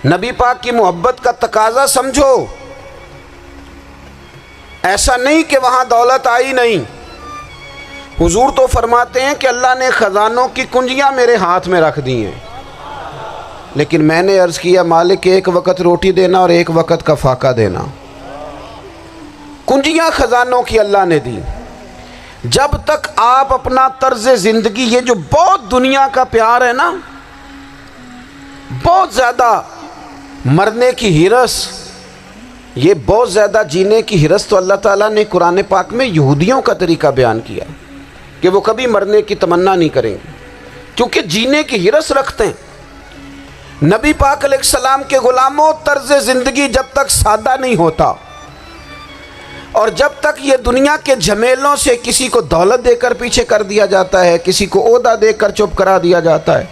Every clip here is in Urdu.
نبی پاک کی محبت کا تقاضا سمجھو، ایسا نہیں کہ وہاں دولت آئی نہیں۔ حضور تو فرماتے ہیں کہ اللہ نے خزانوں کی کنجیاں میرے ہاتھ میں رکھ دی ہیں، لیکن میں نے عرض کیا مالک ایک وقت روٹی دینا اور ایک وقت کا فاقہ دینا۔ کنجیاں خزانوں کی اللہ نے دی۔ جب تک آپ اپنا طرز زندگی، یہ جو بہت دنیا کا پیار ہے نا، بہت زیادہ مرنے کی ہرس، یہ بہت زیادہ جینے کی ہرس، تو اللہ تعالیٰ نے قرآن پاک میں یہودیوں کا طریقہ بیان کیا کہ وہ کبھی مرنے کی تمنا نہیں کریں گے کیونکہ جینے کی ہرس رکھتے ہیں۔ نبی پاک علیہ السلام کے غلاموں، طرز زندگی جب تک سادہ نہیں ہوتا اور جب تک یہ دنیا کے جھمیلوں سے کسی کو دولت دے کر پیچھے کر دیا جاتا ہے، کسی کو عہدہ دے کر چپ کرا دیا جاتا ہے،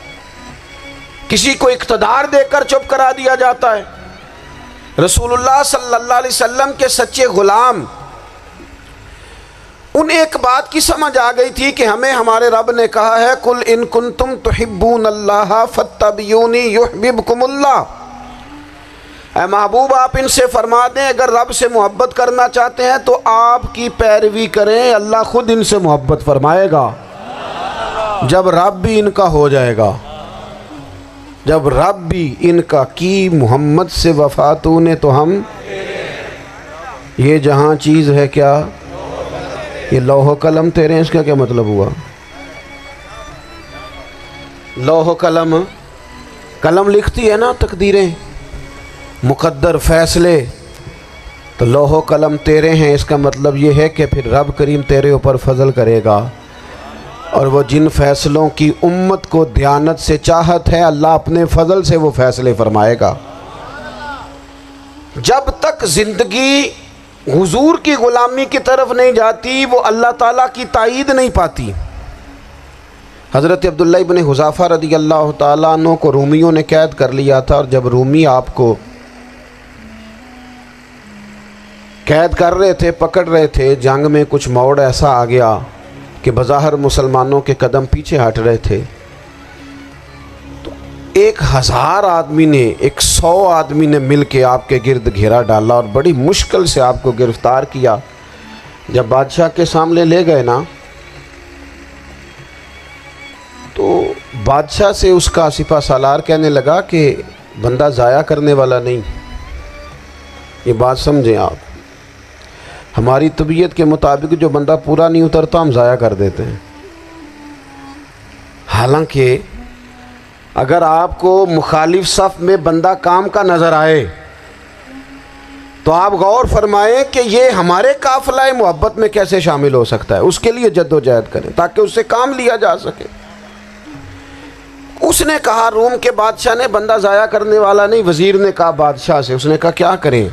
کسی کو اقتدار دے کر چپ کرا دیا جاتا ہے، رسول اللہ صلی اللہ علیہ وسلم کے سچے غلام، انہیں ایک بات کی سمجھ آ گئی تھی کہ ہمیں ہمارے رب نے کہا ہے قُلْ إِن كُنْتُمْ تُحِبُّونَ اللَّهَ فَاتَّبِعُونِي يُحْبِبْكُمُ اللَّهُ۔ اے محبوب آپ ان سے فرما دیں اگر رب سے محبت کرنا چاہتے ہیں تو آپ کی پیروی کریں، اللہ خود ان سے محبت فرمائے گا جب رب بھی ان کا ہو جائے گا، جب رب بھی ان کا کی محمد سے وفاتوں نے تو ہم یہ جہاں چیز ہے کیا، یہ لوح و قلم تیرے ہیں، اس کا کیا مطلب ہوا؟ لوح و قلم، قلم لکھتی ہے نا تقدیریں، مقدر فیصلے، تو لوح و قلم تیرے ہیں، اس کا مطلب یہ ہے کہ پھر رب کریم تیرے اوپر فضل کرے گا، اور وہ جن فیصلوں کی امت کو دیانت سے چاہت ہے اللہ اپنے فضل سے وہ فیصلے فرمائے گا۔ جب تک زندگی حضور کی غلامی کی طرف نہیں جاتی وہ اللہ تعالیٰ کی تائید نہیں پاتی۔ حضرت عبداللہ ابن حذافہ رضی اللہ تعالیٰ عنہ کو رومیوں نے قید کر لیا تھا، اور جب رومی آپ کو قید کر رہے تھے، پکڑ رہے تھے، جنگ میں کچھ موڑ ایسا آ گیا کہ بظاہر مسلمانوں کے قدم پیچھے ہٹ رہے تھے، تو 1000 آدمی نے 100 آدمی نے مل کے آپ کے گرد گھیرا ڈالا اور بڑی مشکل سے آپ کو گرفتار کیا۔ جب بادشاہ کے سامنے لے گئے نا تو بادشاہ سے اس کا سپہ سالار کہنے لگا کہ بندہ ضائع کرنے والا نہیں، یہ بات سمجھیں آپ، ہماری طبیعت کے مطابق جو بندہ پورا نہیں اترتا ہم ضائع کر دیتے ہیں۔ حالانکہ اگر آپ کو مخالف صف میں بندہ کام کا نظر آئے تو آپ غور فرمائیں کہ یہ ہمارے قافلہ محبت میں کیسے شامل ہو سکتا ہے، اس کے لیے جد و جہد کریں تاکہ اس سے کام لیا جا سکے۔ اس نے کہا، روم کے بادشاہ نے، بندہ ضائع کرنے والا نہیں، وزیر نے کہا بادشاہ سے، اس نے کہا کیا کریں،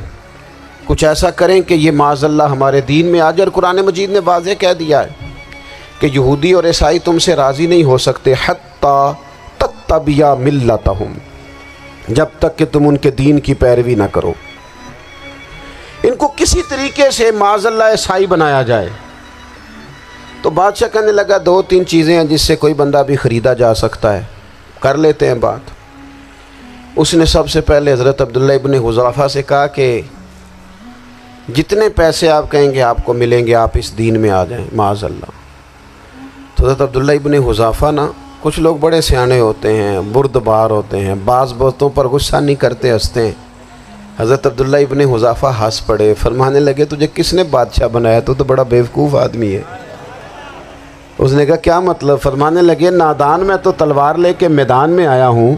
کچھ ایسا کریں کہ یہ معاذ اللہ ہمارے دین میں آ جائے، اور قرآن مجید نے واضح کہہ دیا ہے کہ یہودی اور عیسائی تم سے راضی نہیں ہو سکتے حتی تتبع ملتہم، جب تک کہ تم ان کے دین کی پیروی نہ کرو، ان کو کسی طریقے سے معاذ اللہ عیسائی بنایا جائے۔ تو بادشاہ کہنے لگا 2-3 چیزیں ہیں جس سے کوئی بندہ بھی خریدا جا سکتا ہے، کر لیتے ہیں بات۔ اس نے سب سے پہلے حضرت عبداللہ ابن حذافہ سے کہا کہ جتنے پیسے آپ کہیں گے آپ کو ملیں گے، آپ اس دین میں آ جائیں معاذ اللہ۔ تو حضرت عبداللہ ابن حذافہ نا، کچھ لوگ بڑے سیانے ہوتے ہیں، بردبار ہوتے ہیں، بعض باتوں پر غصہ نہیں کرتے، ہنستے ہیں۔ حضرت عبداللہ ابن حذافہ ہنس پڑے، فرمانے لگے تجھے کس نے بادشاہ بنایا، تو بڑا بیوقوف آدمی ہے۔ اس نے کہا کیا مطلب؟ فرمانے لگے نادان، میں تو تلوار لے کے میدان میں آیا ہوں،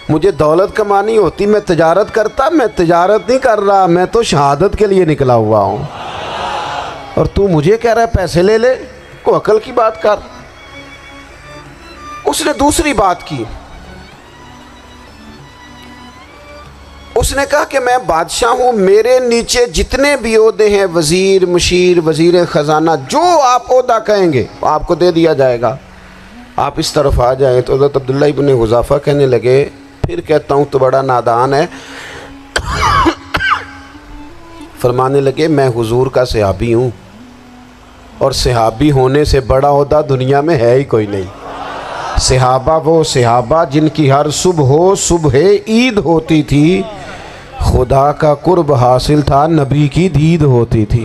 مجھے دولت کمانی ہوتی میں تجارت کرتا، میں تجارت نہیں کر رہا، میں تو شہادت کے لیے نکلا ہوا ہوں، اور تو مجھے کہہ رہا ہے پیسے لے لے، کو عقل کی بات کر۔ اس نے دوسری بات کی، اس نے کہا کہ میں بادشاہ ہوں، میرے نیچے جتنے بھی عہدے ہیں، وزیر، مشیر، وزیر خزانہ، جو آپ عہدہ کہیں گے آپ کو دے دیا جائے گا، آپ اس طرف آ جائیں۔ تو حضرت عبداللہ ابن حذافہ کہنے لگے پھر کہتا ہوں تو بڑا نادان ہے۔ فرمانے لگے میں حضور کا صحابی ہوں، اور صحابی ہونے سے بڑا عہدہ دنیا میں ہے ہی کوئی نہیں۔ صحابہ وہ صحابہ جن کی ہر صبح عید ہوتی تھی، خدا کا قرب حاصل تھا، نبی کی دید ہوتی تھی۔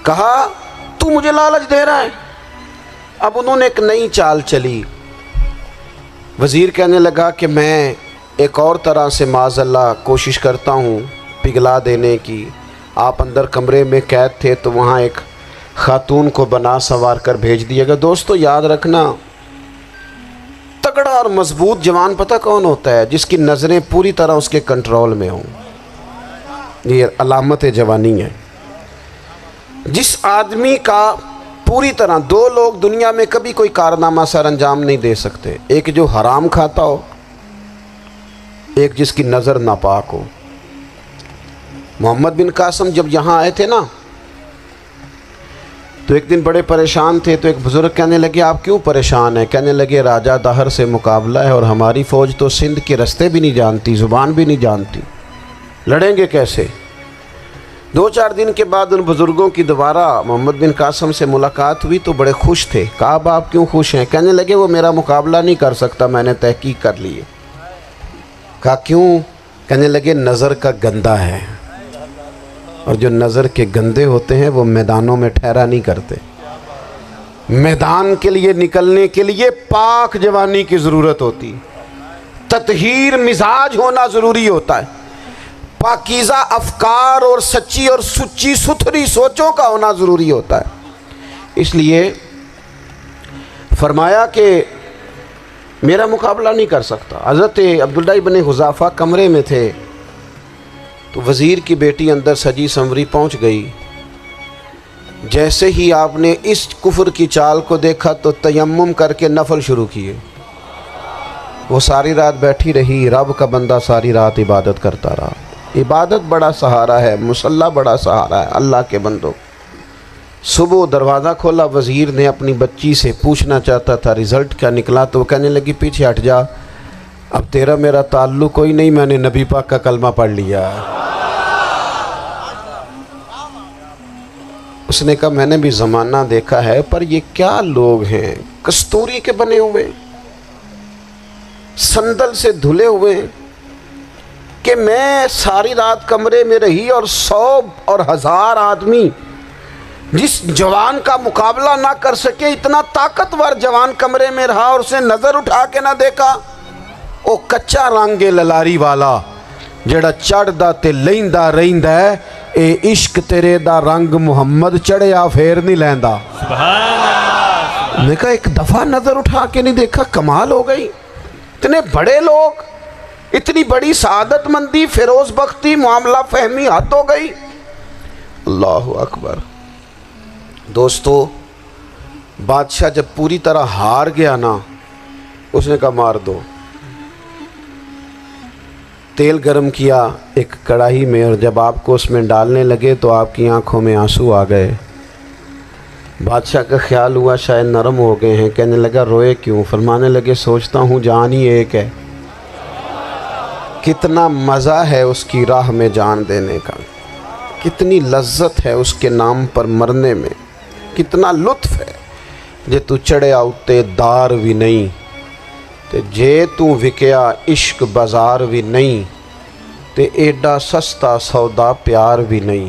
کہا تو مجھے لالچ دے رہا ہے۔ اب انہوں نے ایک نئی چال چلی۔ وزیر کہنے لگا کہ میں ایک اور طرح سے معاذ اللہ کوشش کرتا ہوں پگھلا دینے کی۔ آپ اندر کمرے میں قید تھے تو وہاں ایک خاتون کو بنا سنوار کر بھیج دیا گیا۔ دوستو یاد رکھنا، تگڑا اور مضبوط جوان پتہ کون ہوتا ہے؟ جس کی نظریں پوری طرح اس کے کنٹرول میں ہوں۔ یہ علامت جوانی ہے۔ جس آدمی کا پوری طرح، دو لوگ دنیا میں کبھی کوئی کارنامہ سر انجام نہیں دے سکتے، ایک جو حرام کھاتا ہو، ایک جس کی نظر ناپاک ہو۔ محمد بن قاسم جب یہاں آئے تھے نا تو ایک دن بڑے پریشان تھے، تو ایک بزرگ کہنے لگے آپ کیوں پریشان ہیں؟ کہنے لگے راجہ دہر سے مقابلہ ہے اور ہماری فوج تو سندھ کے رستے بھی نہیں جانتی، زبان بھی نہیں جانتی، لڑیں گے کیسے؟ 2-4 دن کے بعد ان بزرگوں کی دوبارہ محمد بن قاسم سے ملاقات ہوئی تو بڑے خوش تھے۔ کہا اب آپ کیوں خوش ہیں؟ کہنے لگے وہ میرا مقابلہ نہیں کر سکتا، میں نے تحقیق کر لی ہے۔ کہا کیوں؟ کہنے لگے نظر کا گندہ ہے، اور جو نظر کے گندے ہوتے ہیں وہ میدانوں میں ٹھہرا نہیں کرتے۔ میدان کے لیے نکلنے کے لیے پاک جوانی کی ضرورت ہوتی، تطہیر مزاج ہونا ضروری ہوتا ہے، پاکیزہ افکار اور سچی اور سچی ستھری سوچوں کا ہونا ضروری ہوتا ہے۔ اس لیے فرمایا کہ میرا مقابلہ نہیں کر سکتا۔ حضرت عبداللہ ابن حذافہ کمرے میں تھے تو وزیر کی بیٹی اندر سجی سنوری پہنچ گئی۔ جیسے ہی آپ نے اس کفر کی چال کو دیکھا تو تیمم کر کے نفل شروع کیے۔ وہ ساری رات بیٹھی رہی، رب کا بندہ ساری رات عبادت کرتا رہا۔ عبادت بڑا سہارا ہے، مصلی بڑا سہارا ہے اللہ کے بندوں۔ صبح دروازہ کھولا، وزیر نے اپنی بچی سے پوچھنا چاہتا تھا رزلٹ کیا نکلا، تو وہ کہنے لگی پیچھے ہٹ جا، اب تیرا میرا تعلق کوئی نہیں، میں نے نبی پاک کا کلمہ پڑھ لیا۔ اس نے کہا میں نے بھی زمانہ دیکھا ہے، پر یہ کیا لوگ ہیں، کستوری کے بنے ہوئے، سندل سے دھلے ہوئے، کہ میں ساری رات کمرے میں رہی اور 100 اور 1000 آدمی جس جوان کا مقابلہ نہ کر سکے، اتنا طاقتور جوان کمرے میں رہا اور اسے نظر اٹھا کے نہ دیکھا۔ او کچا رنگ للاری والا جڑا چڑھدا تے لیندا رہندا ہے، اے عشق تیرے دا رنگ محمد چڑھیا پھر نہیں لیندا۔ سبحان اللہ۔ میں کہا ایک دفعہ نظر اٹھا کے نہیں دیکھا، کمال ہو گئی۔ اتنے بڑے لوگ، اتنی بڑی سعادت مندی، فیروز بختی، معاملہ فہمی حد ہو گئی۔ اللہ اکبر۔ دوستو بادشاہ جب پوری طرح ہار گیا نا، اس نے کہا مار دو۔ تیل گرم کیا ایک کڑاہی میں، اور جب آپ کو اس میں ڈالنے لگے تو آپ کی آنکھوں میں آنسو آ گئے۔ بادشاہ کا خیال ہوا شاید نرم ہو گئے ہیں، کہنے لگا روئے کیوں؟ فرمانے لگے سوچتا ہوں جان ہی ایک ہے، کتنا مزہ ہے اس کی راہ میں جان دینے کا، کتنی لذت ہے اس کے نام پر مرنے میں، کتنا لطف ہے۔ جے تو چڑھیا اتے دار بھی نہیں تے جے تو وکیا عشق بازار بھی نہیں، تے ایڈا سستا سودا پیار بھی نہیں،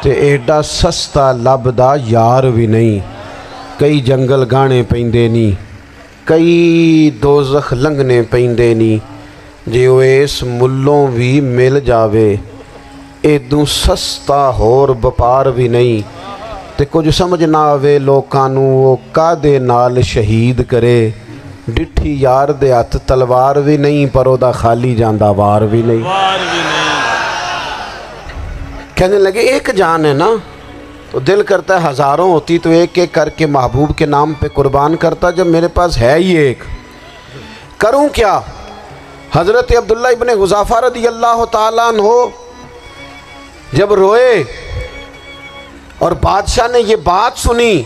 تے ایڈا سستا لبدا یار بھی نہیں۔ کئی جنگل گانے پیندے نہیں، کئی دوزخ لنگنے پیندے نہیں، جے وہ اس ملوں بھی مل جاوے ایدوں سستا ہور بپار بھی نہیں۔ تے کچھ سمجھ نہ آوے لوکاں نوں وہ کادے نال شہید کرے، ڈٹھی یار دے ہاتھ تلوار بھی نہیں، پر او دا خالی جاندہ وار بھی نہیں۔ کہنے لگے ایک جان ہے نا، تو دل کرتا ہے ہزاروں ہوتی تو ایک ایک کر کے محبوب کے نام پہ قربان کرتا، جب میرے پاس ہے ہی ایک، کروں کیا؟ حضرت عبداللہ ابن حذافہ رضی اللہ تعالیٰ عنہ جب روئے اور بادشاہ نے یہ بات سنی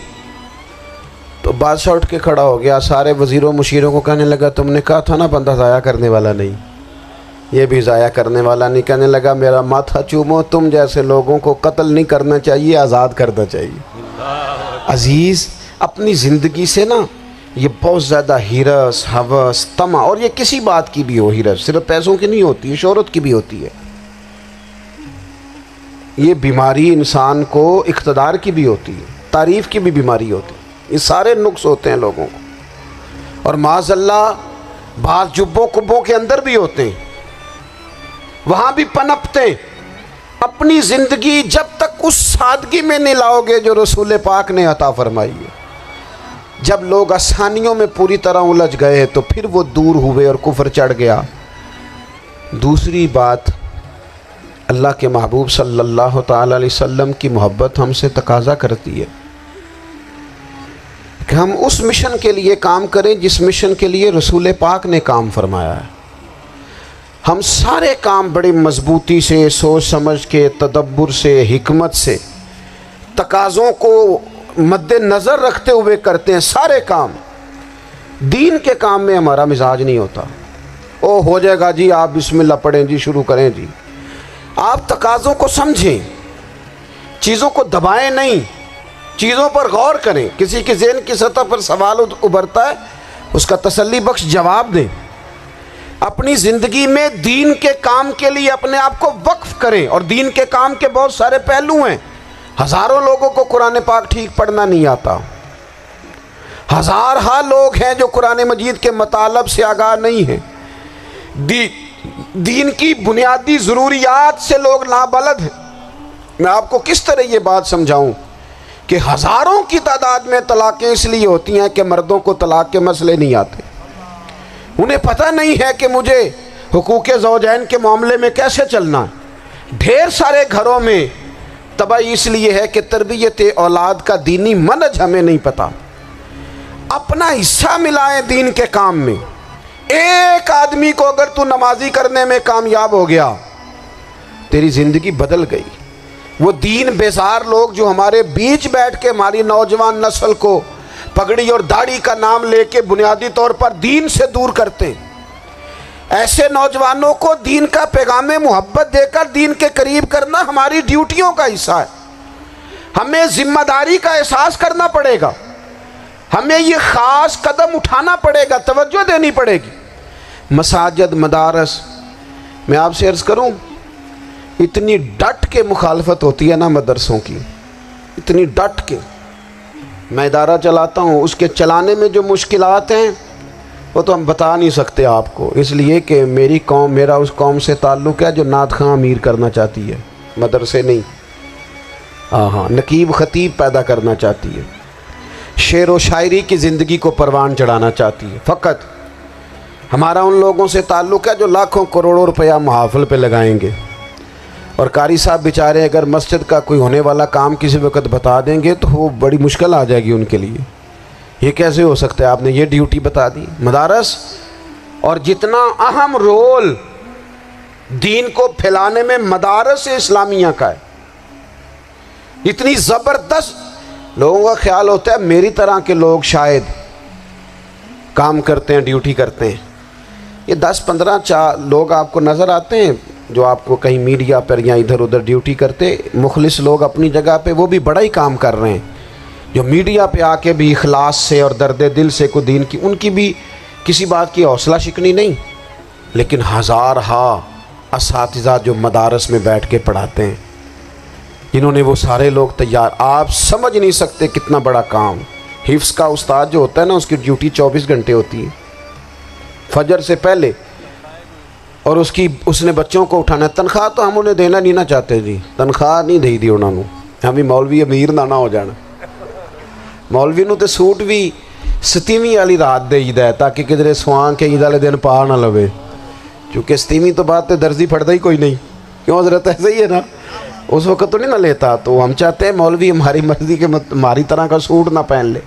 تو بادشاہ اٹھ کے کھڑا ہو گیا، سارے وزیروں مشیروں کو کہنے لگا تم نے کہا تھا نا بندہ ضائع کرنے والا نہیں، یہ بھی ضائع کرنے والا نہیں۔ کہنے لگا میرا ماتھا چومو، تم جیسے لوگوں کو قتل نہیں کرنا چاہیے، آزاد کرنا چاہیے۔ عزیز اپنی زندگی سے نا یہ بہت زیادہ ہرس، ہوس، طمع، اور یہ کسی بات کی بھی ہو، ہرس صرف پیسوں کی نہیں ہوتی ہے، شہرت کی بھی ہوتی ہے، یہ بیماری انسان کو اقتدار کی بھی ہوتی ہے، تعریف کی بھی بیماری ہوتی ہے، یہ سارے نقص ہوتے ہیں لوگوں کو، اور معاذ اللہ بعض جبوں کبوں کے اندر بھی ہوتے ہیں، وہاں بھی پنپتے ہیں۔ اپنی زندگی جب تک اس سادگی میں نہیں لاؤ گے جو رسول پاک نے عطا فرمائی ہے، جب لوگ آسانیوں میں پوری طرح الجھ گئے تو پھر وہ دور ہوئے اور کفر چڑھ گیا۔ دوسری بات، اللہ کے محبوب صلی اللہ تعالی علیہ وسلم کی محبت ہم سے تقاضا کرتی ہے کہ ہم اس مشن کے لیے کام کریں جس مشن کے لیے رسول پاک نے کام فرمایا ہے۔ ہم سارے کام بڑے مضبوطی سے، سوچ سمجھ کے، تدبر سے، حکمت سے، تقاضوں کو مد نظر رکھتے ہوئے کرتے ہیں سارے کام۔ دین کے کام میں ہمارا مزاج نہیں ہوتا، او ہو جائے گا جی، آپ بسم اللہ پڑھیں جی، شروع کریں جی۔ آپ تقاضوں کو سمجھیں، چیزوں کو دبائیں نہیں، چیزوں پر غور کریں۔ کسی کے ذہن کی سطح پر سوال ابھرتا ہے، اس کا تسلی بخش جواب دیں۔ اپنی زندگی میں دین کے کام کے لیے اپنے آپ کو وقف کریں، اور دین کے کام کے بہت سارے پہلو ہیں۔ ہزاروں لوگوں کو قرآن پاک ٹھیک پڑھنا نہیں آتا، ہزارہا لوگ ہیں جو قرآن مجید کے مطالب سے آگاہ نہیں ہیں، دین کی بنیادی ضروریات سے لوگ نابلد ہیں۔ میں آپ کو کس طرح یہ بات سمجھاؤں کہ ہزاروں کی تعداد میں طلاقیں اس لیے ہوتی ہیں کہ مردوں کو طلاق کے مسئلے نہیں آتے، انہیں پتہ نہیں ہے کہ مجھے حقوق زوجین کے معاملے میں کیسے چلنا ہے۔ ڈھیر سارے گھروں میں تباہی اس لیے ہے کہ تربیت اولاد کا دینی منہج ہمیں نہیں پتہ۔ اپنا حصہ ملائیں دین کے کام میں۔ ایک آدمی کو اگر تو نمازی کرنے میں کامیاب ہو گیا، تیری زندگی بدل گئی۔ وہ دین بیزار لوگ جو ہمارے بیچ بیٹھ کے ہماری نوجوان نسل کو پگڑی اور داڑھی کا نام لے کے بنیادی طور پر دین سے دور کرتے ہیں، ایسے نوجوانوں کو دین کا پیغام محبت دے کر دین کے قریب کرنا ہماری ڈیوٹیوں کا حصہ ہے۔ ہمیں ذمہ داری کا احساس کرنا پڑے گا، ہمیں یہ خاص قدم اٹھانا پڑے گا، توجہ دینی پڑے گی۔ مساجد، مدارس، میں آپ سے عرض کروں، اتنی ڈٹ کے مخالفت ہوتی ہے نا مدرسوں کی، اتنی ڈٹ کے۔ میں ادارہ چلاتا ہوں، اس کے چلانے میں جو مشکلات ہیں وہ تو ہم بتا نہیں سکتے آپ کو، اس لیے کہ میری قوم، میرا اس قوم سے تعلق ہے جو نعت خواں امیر کرنا چاہتی ہے، مدرسے نہیں، ہاں نقیب خطیب پیدا کرنا چاہتی ہے، شعر و شاعری کی زندگی کو پروان چڑھانا چاہتی ہے۔ فقط ہمارا ان لوگوں سے تعلق ہے جو لاکھوں کروڑوں روپیہ محافل پہ لگائیں گے، اور قاری صاحب بیچارے اگر مسجد کا کوئی ہونے والا کام کسی وقت بتا دیں گے تو وہ بڑی مشکل آ جائے گی ان کے لیے۔ یہ کیسے ہو سکتا ہے، آپ نے یہ ڈیوٹی بتا دی؟ مدارس، اور جتنا اہم رول دین کو پھیلانے میں مدارس اسلامیہ کا ہے، اتنی زبردست، لوگوں کا خیال ہوتا ہے میری طرح کے لوگ شاید کام کرتے ہیں، ڈیوٹی کرتے ہیں۔ یہ 10-15 لوگ آپ کو نظر آتے ہیں جو آپ کو کہیں میڈیا پر یا ادھر ادھر ڈیوٹی کرتے، مخلص لوگ اپنی جگہ پہ، وہ بھی بڑا ہی کام کر رہے ہیں، جو میڈیا پہ آ کے بھی اخلاص سے اور درد دل سے کو دین کی، ان کی بھی کسی بات کی حوصلہ شکنی نہیں، لیکن ہزارہا اساتذہ جو مدارس میں بیٹھ کے پڑھاتے ہیں، جنہوں نے وہ سارے لوگ تیار، آپ سمجھ نہیں سکتے کتنا بڑا کام۔ حفظ کا استاد جو ہوتا ہے نا، اس کی ڈیوٹی 24 گھنٹے ہوتی ہے، فجر سے پہلے، اور اس نے بچوں کو اٹھانا ہے۔ تنخواہ تو ہم انہیں دینا نہیں نہ چاہتے جی، تنخواہ نہیں دی انہوں نے، ہمیں مولوی امیر نہ ہو جانا، مولوی نو تے سوٹ بھی 27ویں والی رات دے ہے تاکہ کدھر سوان کے عید والے دن پا نہ لوے، چونکہ 27ویں تو بات تے درزی پھڑتا ہی کوئی نہیں، کیوں حضرت ایسا ہی ہے نا، اس وقت تو نہیں نہ لیتا، تو ہم چاہتے ہیں مولوی ہماری مرضی کے ہماری طرح کا سوٹ نہ پہن لے۔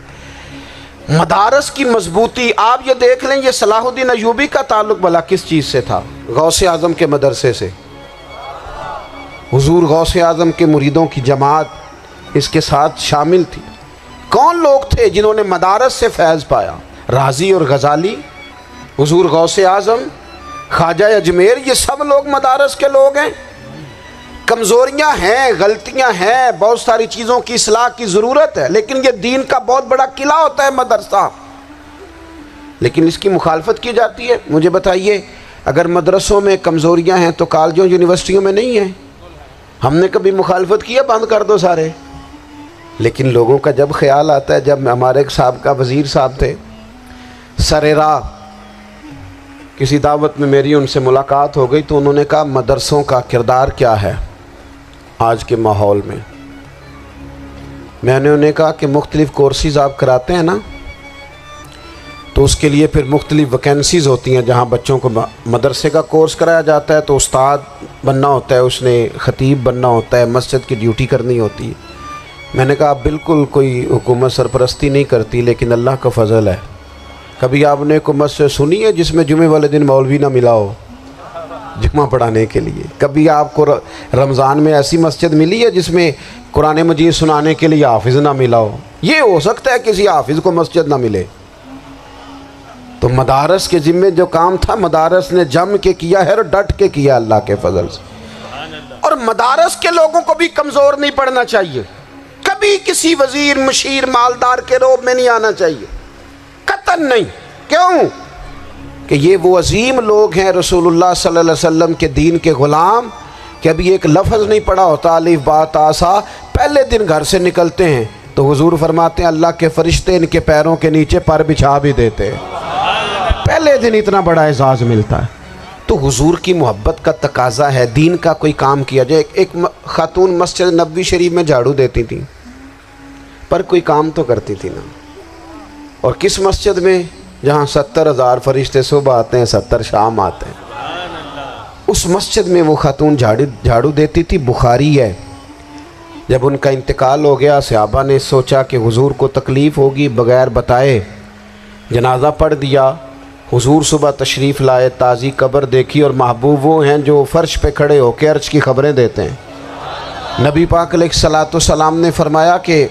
مدارس کی مضبوطی آپ یہ دیکھ لیں، یہ صلاح الدین ایوبی کا تعلق بھلا کس چیز سے تھا؟ غوث اعظم کے مدرسے سے۔ حضور غوث اعظم کے مریدوں کی جماعت اس کے ساتھ شامل تھی۔ کون لوگ تھے جنہوں نے مدارس سے فیض پایا؟ رازی اور غزالی، حضور غوث اعظم، خواجہ اجمیر، یہ سب لوگ مدارس کے لوگ ہیں۔ کمزوریاں ہیں، غلطیاں ہیں، بہت ساری چیزوں کی اصلاح کی ضرورت ہے، لیکن یہ دین کا بہت بڑا قلعہ ہوتا ہے مدرسہ، لیکن اس کی مخالفت کی جاتی ہے۔ مجھے بتائیے، اگر مدرسوں میں کمزوریاں ہیں تو کالجوں یونیورسٹیوں میں نہیں ہیں؟ ہم نے کبھی مخالفت کیا بند کر دو سارے؟ لیکن لوگوں کا جب خیال آتا ہے، جب ہمارے ایک سابقہ وزیر صاحب تھے سر راہ، کسی دعوت میں میری ان سے ملاقات ہو گئی تو انہوں نے کہا مدرسوں کا کردار کیا ہے آج کے ماحول میں؟ میں نے انہیں کہا کہ مختلف کورسز آپ کراتے ہیں نا، تو اس کے لیے پھر مختلف ویکنسیز ہوتی ہیں، جہاں بچوں کو مدرسے کا کورس کرایا جاتا ہے تو استاد بننا ہوتا ہے، اس نے خطیب بننا ہوتا ہے، مسجد کی ڈیوٹی کرنی ہوتی ہے۔ میں نے کہا آپ بالکل کوئی حکومت سرپرستی نہیں کرتی، لیکن اللہ کا فضل ہے، کبھی آپ نے کوئی مسجد سنی ہے جس میں جمعے والے دن مولوی نہ ملا ہو جمعہ پڑھانے کے لیے؟ کبھی آپ کو رمضان میں ایسی مسجد ملی ہے جس میں قرآن مجید سنانے کے لیے حافظ نہ ملا ہو؟ یہ ہو سکتا ہے کسی حافظ کو مسجد نہ ملے۔ تو مدارس کے ذمے جو کام تھا مدارس نے جم کے کیا ہے اور ڈٹ کے کیا اللہ کے فضل سے۔ اور مدارس کے لوگوں کو بھی کمزور نہیں پڑنا چاہیے، کبھی کسی وزیر مشیر مالدار کے روب میں نہیں آنا چاہیے، قطعاً نہیں۔ کیوں؟ کہ یہ وہ عظیم لوگ ہیں رسول اللہ صلی اللہ علیہ وسلم کے دین کے غلام، کہ ابھی ایک لفظ نہیں پڑھا ہوتا الف با تا سا، پہلے دن گھر سے نکلتے ہیں تو حضور فرماتے ہیں اللہ کے فرشتے ان کے پیروں کے نیچے پر بچھا بھی دیتے ہیں، پہلے دن اتنا بڑا اعزاز ملتا ہے۔ تو حضور کی محبت کا تقاضا ہے، دین کا کوئی کام کیا جائے۔ ایک خاتون مسجد نبوی شریف میں جھاڑو دیتی تھیں، پر کوئی کام تو کرتی تھی نا۔ اور کس مسجد میں؟ جہاں 70,000 فرشتے صبح آتے ہیں 70 شام آتے ہیں، اس مسجد میں وہ خاتون جھاڑو دیتی تھی۔ بخاری ہے، جب ان کا انتقال ہو گیا صحابہ نے سوچا کہ حضور کو تکلیف ہوگی، بغیر بتائے جنازہ پڑھ دیا۔ حضور صبح تشریف لائے، تازی قبر دیکھی، اور محبوب وہ ہیں جو فرش پہ کھڑے ہو کے عرش کی خبریں دیتے ہیں۔ نبی پاک علیہ الصلوۃ والسلام نے فرمایا کہ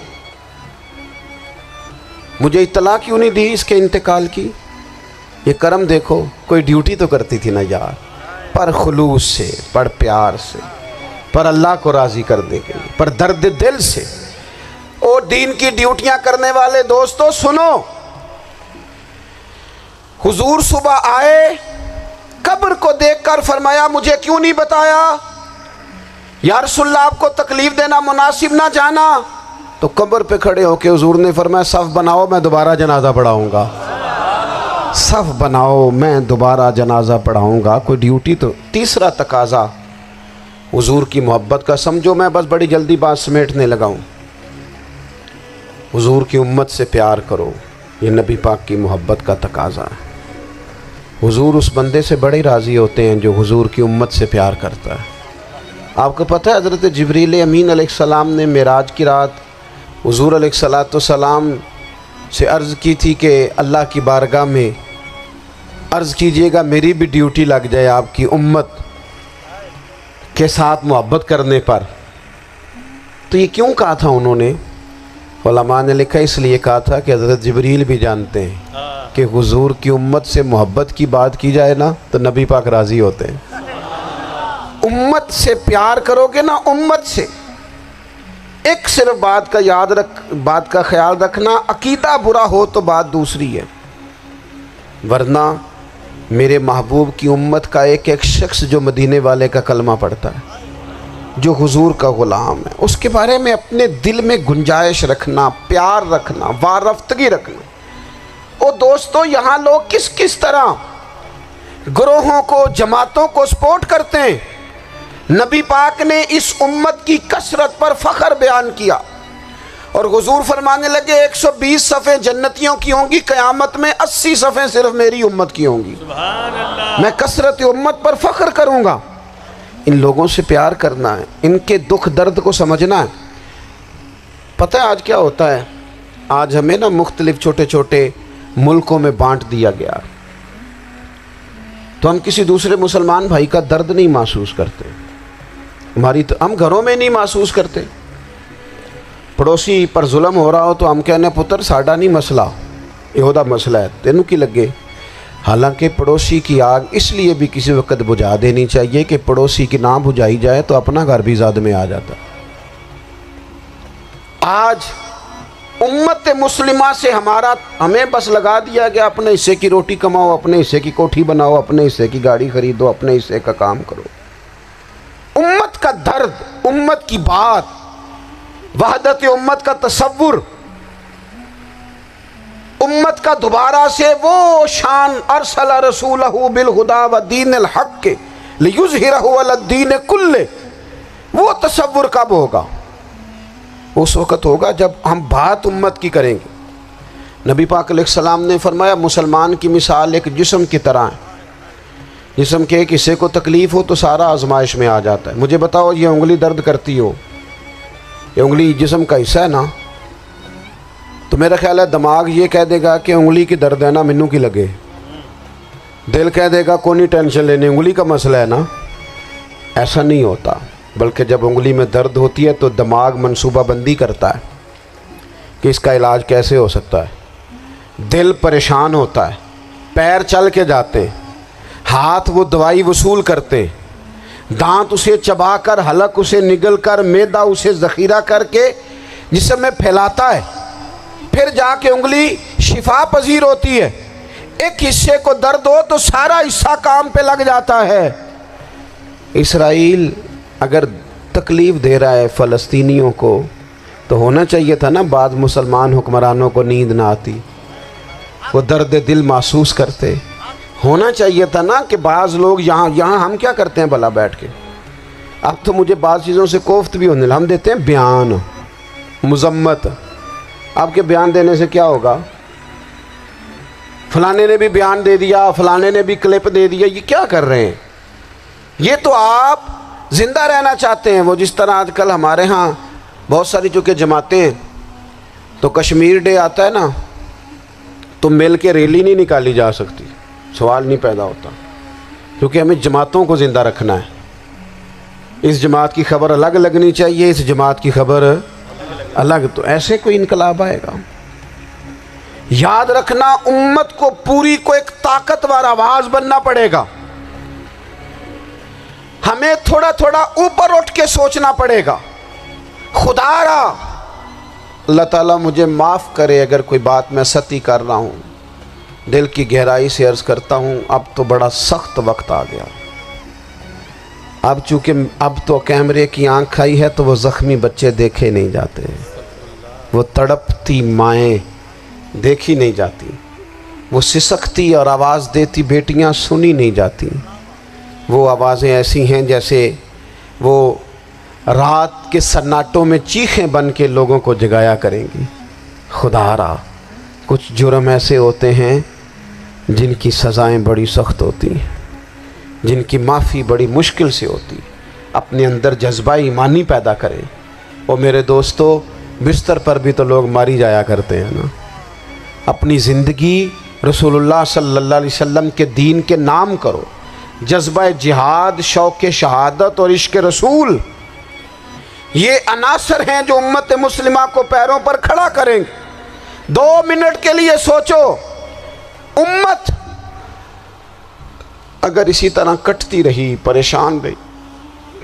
مجھے اطلاع کیوں نہیں دی اس کے انتقال کی؟ یہ کرم دیکھو، کوئی ڈیوٹی تو کرتی تھی نا یار، پر خلوص سے، پر پیار سے، پر اللہ کو راضی کرنے کے لیے، پر درد دل سے۔ اور دین کی ڈیوٹیاں کرنے والے دوستو سنو، حضور صبح آئے، قبر کو دیکھ کر فرمایا مجھے کیوں نہیں بتایا؟ یا رسول اللہ آپ کو تکلیف دینا مناسب نہ جانا؟ تو قبر پہ کھڑے ہو کے حضور نے فرمایا صف بناؤ، میں دوبارہ جنازہ پڑھاؤں گا، صف بناؤ میں دوبارہ جنازہ پڑھاؤں گا۔ کوئی ڈیوٹی تو۔ تیسرا تقاضا حضور کی محبت کا، سمجھو میں بس بڑی جلدی بات سمیٹنے لگا ہوں، حضور کی امت سے پیار کرو، یہ نبی پاک کی محبت کا تقاضا ہے۔ حضور اس بندے سے بڑے راضی ہوتے ہیں جو حضور کی امت سے پیار کرتا ہے۔ آپ کو پتہ ہے حضرت جبریل امین علیہ السلام نے معراج کی رات حضور علیہ الصلوۃ والسلام سے عرض کی تھی کہ اللہ کی بارگاہ میں عرض کیجئے گا میری بھی ڈیوٹی لگ جائے آپ کی امت کے ساتھ محبت کرنے پر۔ تو یہ کیوں کہا تھا انہوں نے؟ علماء نے لکھا اس لیے کہا تھا کہ حضرت جبریل بھی جانتے ہیں کہ حضور کی امت سے محبت کی بات کی جائے نا تو نبی پاک راضی ہوتے ہیں۔ امت سے پیار کرو گے نا، امت سے۔ ایک صرف بات کا خیال رکھنا، عقیدہ برا ہو تو بات دوسری ہے، ورنہ میرے محبوب کی امت کا ایک ایک شخص جو مدینے والے کا کلمہ پڑھتا ہے، جو حضور کا غلام ہے، اس کے بارے میں اپنے دل میں گنجائش رکھنا، پیار رکھنا، وارفتگی رکھنا۔ اور دوستو یہاں لوگ کس کس طرح گروہوں کو، جماعتوں کو سپورٹ کرتے ہیں۔ نبی پاک نے اس امت کی کثرت پر فخر بیان کیا، اور حضور فرمانے لگے 120 صفیں جنتیوں کی ہوں گی، قیامت میں 80 صفیں صرف میری امت کی ہوں گی۔ میں کثرت امت پر فخر کروں گا۔ ان لوگوں سے پیار کرنا ہے، ان کے دکھ درد کو سمجھنا ہے۔ پتہ ہے آج کیا ہوتا ہے؟ آج ہمیں نا مختلف چھوٹے چھوٹے ملکوں میں بانٹ دیا گیا، تو ہم کسی دوسرے مسلمان بھائی کا درد نہیں محسوس کرتے، ہم گھروں میں نہیں محسوس کرتے۔ پڑوسی پر ظلم ہو رہا ہو تو ہم کہنے پتر ساڈا نہیں مسئلہ، یہودہ مسئلہ ہے، تینوں کی لگے۔ حالانکہ پڑوسی کی آگ اس لیے بھی کسی وقت بجھا دینی چاہیے کہ پڑوسی کی نہ بجھائی جائے تو اپنا گھر بھی زاد میں آ جاتا۔ آج امت مسلمہ سے ہمیں بس لگا دیا کہ اپنے حصے کی روٹی کماؤ، اپنے حصے کی کوٹھی بناؤ، اپنے حصے کی گاڑی خریدو، اپنے حصے کا کام کرو۔ امت کا درد، امت کی بات، وحدت امت کا تصور، امت کا دوبارہ سے وہ شان ارسل رسولہ بالہدی ودین الحق لیظہرہ علی الدین کلہ، وہ تصور کب ہوگا؟ اس وقت ہوگا جب ہم بات امت کی کریں گے۔ نبی پاک علیہ السلام نے فرمایا مسلمان کی مثال ایک جسم کی طرح ہے، جسم کے ایک حصے کو تکلیف ہو تو سارا آزمائش میں آ جاتا ہے۔ مجھے بتاؤ یہ انگلی درد کرتی ہو، یہ انگلی جسم کا حصہ ہے نا، تو میرا خیال ہے دماغ یہ کہہ دے گا کہ انگلی کی درد ہے نا مینوں کی لگے، دل کہہ دے گا کوئی نہیں ٹینشن لینے انگلی کا مسئلہ ہے نا۔ ایسا نہیں ہوتا، بلکہ جب انگلی میں درد ہوتی ہے تو دماغ منصوبہ بندی کرتا ہے کہ اس کا علاج کیسے ہو سکتا ہے، دل پریشان ہوتا ہے، پیر چل کے جاتے، ہاتھ وہ دوائی وصول کرتے، دانت اسے چبا کر، حلق اسے نگل کر، معدہ اسے ذخیرہ کر کے جسم میں پھیلاتا ہے، پھر جا کے انگلی شفا پذیر ہوتی ہے۔ ایک حصے کو درد ہو تو سارا حصہ کام پہ لگ جاتا ہے۔ اسرائیل اگر تکلیف دے رہا ہے فلسطینیوں کو تو ہونا چاہیے تھا نا بعض مسلمان حکمرانوں کو نیند نہ آتی، وہ درد دل محسوس کرتے، ہونا چاہیے تھا نا کہ بعض لوگ یہاں ہم کیا کرتے ہیں بھلا بیٹھ کے، اب تو مجھے بعض چیزوں سے کوفت بھی ہونے لگا، ہم دیتے ہیں بیان مذمت، آپ کے بیان دینے سے کیا ہوگا؟ فلانے نے بھی بیان دے دیا، فلانے نے بھی کلپ دے دیا، یہ کیا کر رہے ہیں؟ یہ تو آپ زندہ رہنا چاہتے ہیں۔ وہ جس طرح آج کل ہمارے ہاں بہت ساری چونکہ جماعتیں ہیں تو کشمیر ڈے آتا ہے نا تو مل کے ریلی نہیں نکالی جا سکتی، سوال نہیں پیدا ہوتا، کیونکہ ہمیں جماعتوں کو زندہ رکھنا ہے۔ اس جماعت کی خبر الگ لگنی چاہیے، اس جماعت کی خبر الگ، تو ایسے کوئی انقلاب آئے گا؟ یاد رکھنا امت کو پوری کو ایک طاقتور آواز بننا پڑے گا، ہمیں تھوڑا تھوڑا اوپر اٹھ کے سوچنا پڑے گا۔ خدا را اللہ تعالیٰ مجھے معاف کرے اگر کوئی بات میں سطحی کر رہا ہوں، دل کی گہرائی سے عرض کرتا ہوں اب تو بڑا سخت وقت آ گیا، اب چونکہ اب تو کیمرے کی آنکھ آئی ہے تو وہ زخمی بچے دیکھے نہیں جاتے، وہ تڑپتی مائیں دیکھی نہیں جاتی، وہ سسکتی اور آواز دیتی بیٹیاں سنی نہیں جاتی، وہ آوازیں ایسی ہیں جیسے وہ رات کے سناٹوں میں چیخیں بن کے لوگوں کو جگایا کریں گی۔ خدا را کچھ جرم ایسے ہوتے ہیں جن کی سزائیں بڑی سخت ہوتی ہیں، جن کی معافی بڑی مشکل سے ہوتی، اپنے اندر جذبہ ایمانی پیدا کریں۔ اور میرے دوستو بستر پر بھی تو لوگ ماری جایا کرتے ہیں نا، اپنی زندگی رسول اللہ صلی اللہ علیہ وسلم کے دین کے نام کرو، جذبہ جہاد، شوق شہادت اور عشق رسول، یہ عناصر ہیں جو امت مسلمہ کو پیروں پر کھڑا کریں گے۔ 2 منٹ کے لیے سوچو، امت اگر اسی طرح کٹتی رہی، پریشان رہی،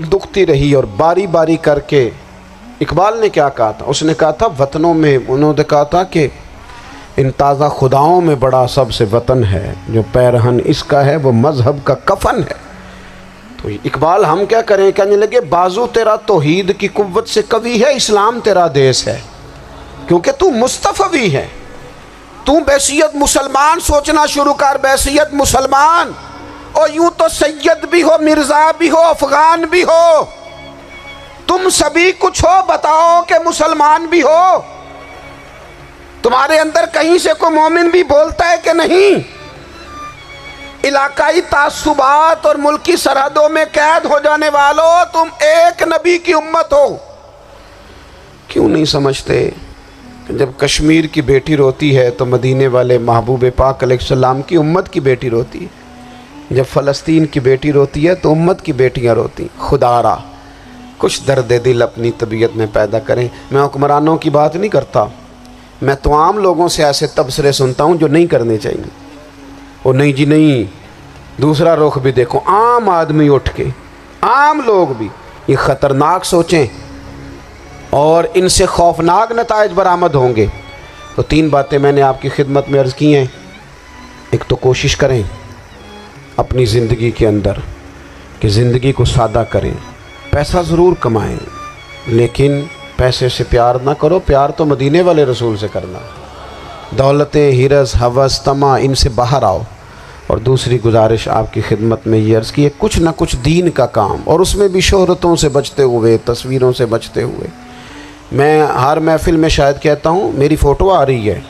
دکھتی رہی اور باری باری کر کے، اقبال نے کیا کہا تھا؟ اس نے کہا تھا وطنوں میں، انہوں نے کہا تھا کہ ان تازہ خداؤں میں بڑا سب سے وطن ہے، جو پیرہن اس کا ہے وہ مذہب کا کفن ہے۔ تو اقبال ہم کیا کریں؟ کہنے لگے بازو تیرا توحید کی قوت سے قوی ہے، اسلام تیرا دیس ہے، کیونکہ تو مصطفی ہے، تو بحیثیت مسلمان سوچنا شروع کر، بحیثیت مسلمان، اور یوں تو سید بھی ہو، مرزا بھی ہو، افغان بھی ہو، تم سبھی کچھ ہو، بتاؤ کہ مسلمان بھی ہو، تمہارے اندر کہیں سے کوئی مومن بھی بولتا ہے کہ نہیں؟ علاقائی تعصبات اور ملکی سرحدوں میں قید ہو جانے والوں، تم ایک نبی کی امت ہو۔ کیوں نہیں سمجھتے کہ جب کشمیر کی بیٹی روتی ہے تو مدینے والے محبوب پاک علیہ السلام کی امت کی بیٹی روتی ہے، جب فلسطین کی بیٹی روتی ہے تو امت کی بیٹیاں روتی۔ خدا را کچھ درد دل اپنی طبیعت میں پیدا کریں۔ میں حکمرانوں کی بات نہیں کرتا، میں تو عام لوگوں سے ایسے تبصرے سنتا ہوں جو نہیں کرنے چاہیے۔ وہ نہیں جی نہیں، دوسرا رخ بھی دیکھو، عام آدمی اٹھ کے، عام لوگ بھی یہ خطرناک سوچیں اور ان سے خوفناک نتائج برآمد ہوں گے۔ تو 3 باتیں میں نے آپ کی خدمت میں عرض کی ہیں۔ ایک تو کوشش کریں اپنی زندگی کے اندر کہ زندگی کو سادہ کریں، پیسہ ضرور کمائیں لیکن پیسے سے پیار نہ کرو، پیار تو مدینے والے رسول سے کرنا۔ دولتیں، ہرس، ہوس، طمع، ان سے باہر آؤ۔ اور دوسری گزارش آپ کی خدمت میں یہ عرض کی ہے، کچھ نہ کچھ دین کا کام، اور اس میں بھی شہرتوں سے بچتے ہوئے، تصویروں سے بچتے ہوئے۔ میں ہر محفل میں شاید کہتا ہوں میری فوٹو آ رہی ہے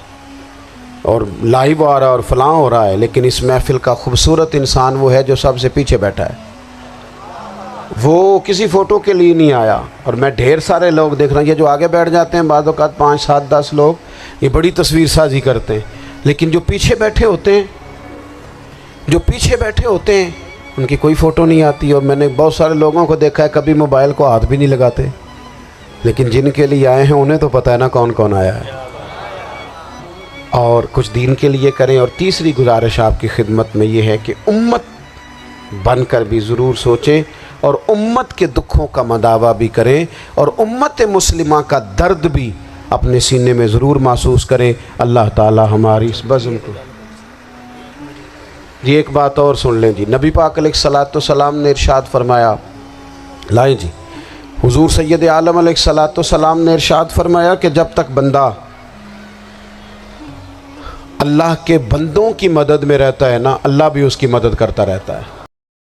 اور لائیو آ رہا ہے اور فلاں ہو رہا ہے، لیکن اس محفل کا خوبصورت انسان وہ ہے جو سب سے پیچھے بیٹھا ہے، وہ کسی فوٹو کے لیے نہیں آیا۔ اور میں ڈھیر سارے لوگ دیکھ رہا ہوں، یہ جو آگے بیٹھ جاتے ہیں بعض اوقات 5 7 10 لوگ، یہ بڑی تصویر سازی کرتے ہیں، لیکن جو پیچھے بیٹھے ہوتے ہیں ان کی کوئی فوٹو نہیں آتی۔ اور میں نے بہت سارے لوگوں کو دیکھا ہے کبھی موبائل کو ہاتھ بھی نہیں لگاتے، لیکن جن کے لیے آئے ہیں انہیں تو پتہ ہے نا کون کون آیا ہے۔ اور کچھ دین کے لیے کریں۔ اور تیسری گزارش آپ کی خدمت میں یہ ہے کہ امت بن کر بھی ضرور سوچیں اور امت کے دکھوں کا مداوع بھی کریں اور امت مسلمہ کا درد بھی اپنے سینے میں ضرور محسوس کریں۔ اللہ تعالی ہماری اس بزم کو جی ایک بات اور سن لیں جی، نبی پاک علیہ الصلوۃ والسلام نے ارشاد فرمایا، لائیں جی، حضور سید عالم علیہ الصلوۃ والسلام نے ارشاد فرمایا کہ جب تک بندہ اللہ کے بندوں کی مدد میں رہتا ہے نا، اللہ بھی اس کی مدد کرتا رہتا ہے۔